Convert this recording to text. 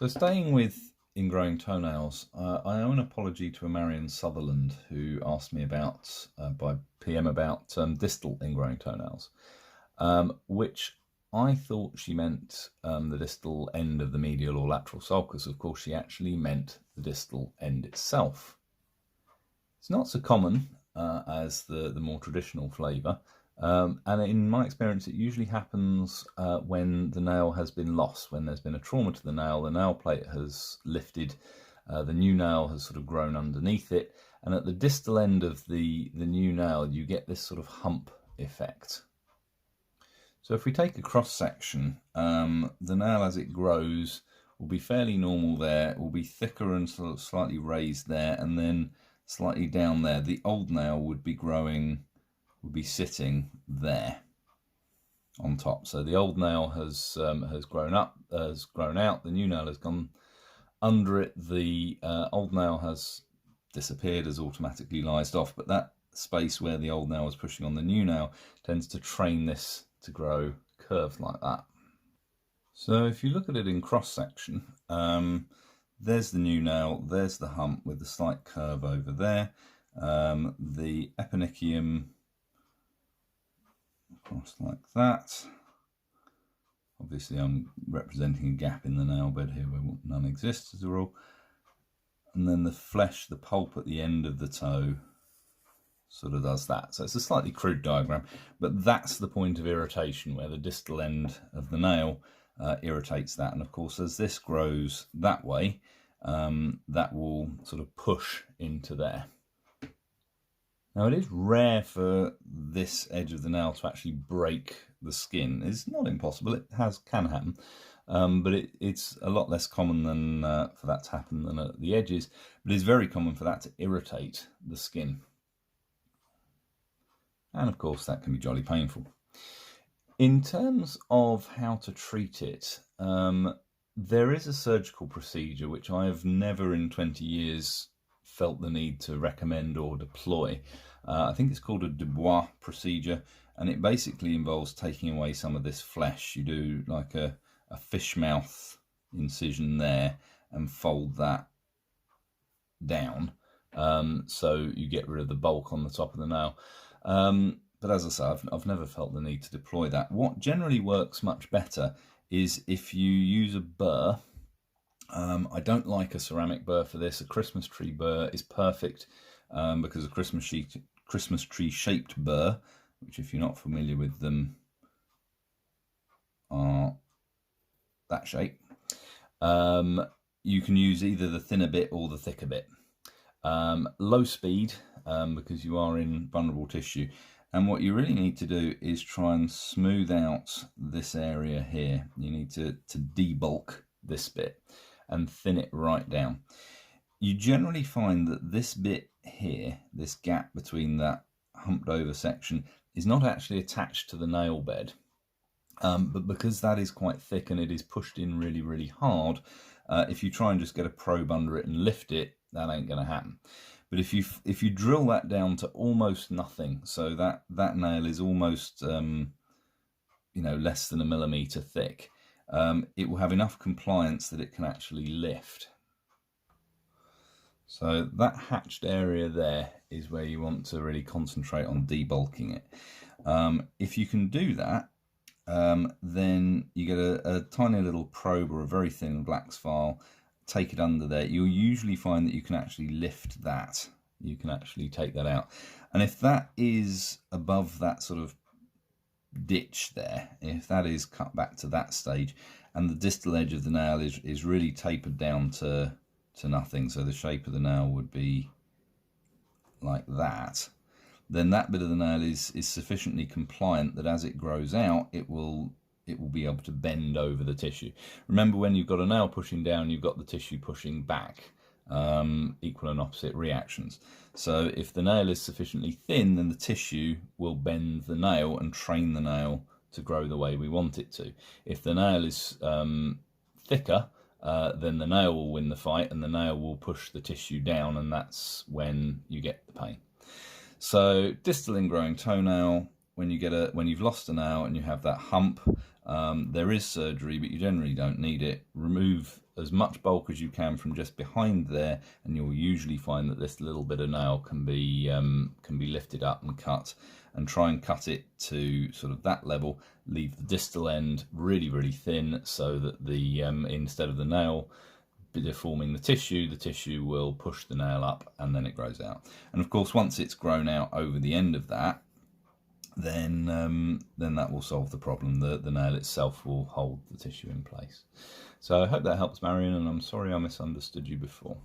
So staying with ingrowing toenails, I owe an apology to a Marion Sutherland who asked me about, by PM about distal ingrowing toenails, which I thought she meant the distal end of the medial or lateral sulcus. Of course, she actually meant the distal end itself. It's not so common as the more traditional flavour. And in my experience, it usually happens when the nail has been lost, when there's been a trauma to the nail plate has lifted, the new nail has sort of grown underneath it, and at the distal end of the new nail, you get this sort of hump effect. So if we take a cross section, the nail as it grows will be fairly normal there, it will be thicker and sort of slightly raised there, and then slightly down there. The old nail would be sitting there on top. So the old nail has grown up, has grown out. The new nail has gone under it. The old nail has disappeared, has automatically lysed off. But that space where the old nail was pushing on the new nail tends to train this to grow curved like that. So if you look at it in cross section, there's the new nail. There's the hump with the slight curve over there. The eponychium across like that. Obviously I'm representing a gap in the nail bed here where none exists as a rule. And then the flesh, the pulp at the end of the toe sort of does that. So it's a slightly crude diagram, but that's the point of irritation, where the distal end of the nail irritates that. And of course, as this grows that way, that will sort of push into there. Now, it is rare for this edge of the nail to actually break the skin. It's not impossible, it can happen, but it's a lot less common than for that to happen than at the edges, but it's very common for that to irritate the skin. And of course, that can be jolly painful. In terms of how to treat it, there is a surgical procedure which I have never in 20 years felt the need to recommend or deploy. I think it's called a Dubois procedure, and it basically involves taking away some of this flesh. You do like a fish mouth incision there and fold that down, so you get rid of the bulk on the top of the nail. But as I say, I've never felt the need to deploy that. What generally works much better is if you use a burr. I don't like a ceramic burr for this. A Christmas tree burr is perfect, because a Christmas tree shaped burr, which if you're not familiar with them are that shape, you can use either the thinner bit or the thicker bit. Low speed, because you are in vulnerable tissue. And what you really need to do is try and smooth out this area here. You need to debulk this bit and thin it right down. You generally find that this bit here, this gap between that humped over section, is not actually attached to the nail bed. But because that is quite thick and it is pushed in really, really hard, if you try and just get a probe under it and lift it, that ain't going to happen. But if you drill that down to almost nothing, so that nail is almost less than a millimetre thick, it will have enough compliance that it can actually lift. So that hatched area there is where you want to really concentrate on debulking it. If you can do that, then you get a tiny little probe or a very thin Black's file, take it under there. You'll usually find that you can actually lift that. You can actually take that out. And if that is above that sort of ditch there, if that is cut back to that stage and the distal edge of the nail is really tapered down to nothing, so the shape of the nail would be like that, then that bit of the nail is sufficiently compliant that as it grows out, it will be able to bend over the tissue. Remember, when you've got a nail pushing down, you've got the tissue pushing back, equal and opposite reactions. So if the nail is sufficiently thin, then the tissue will bend the nail and train the nail to grow the way we want it to. If the nail is thicker, then the nail will win the fight and the nail will push the tissue down, and that's when you get the pain. So distal ingrowing toenail, when you've lost a nail and you have that hump, there is surgery, but you generally don't need it. Remove as much bulk as you can from just behind there, and you'll usually find that this little bit of nail can be lifted up and cut. And try and cut it to sort of that level. Leave the distal end really, really thin, so that the instead of the nail deforming the tissue will push the nail up, and then it grows out. And of course, once it's grown out over the end of that, then that will solve the problem. The nail itself will hold the tissue in place. So I hope that helps, Marion, and I'm sorry I misunderstood you before.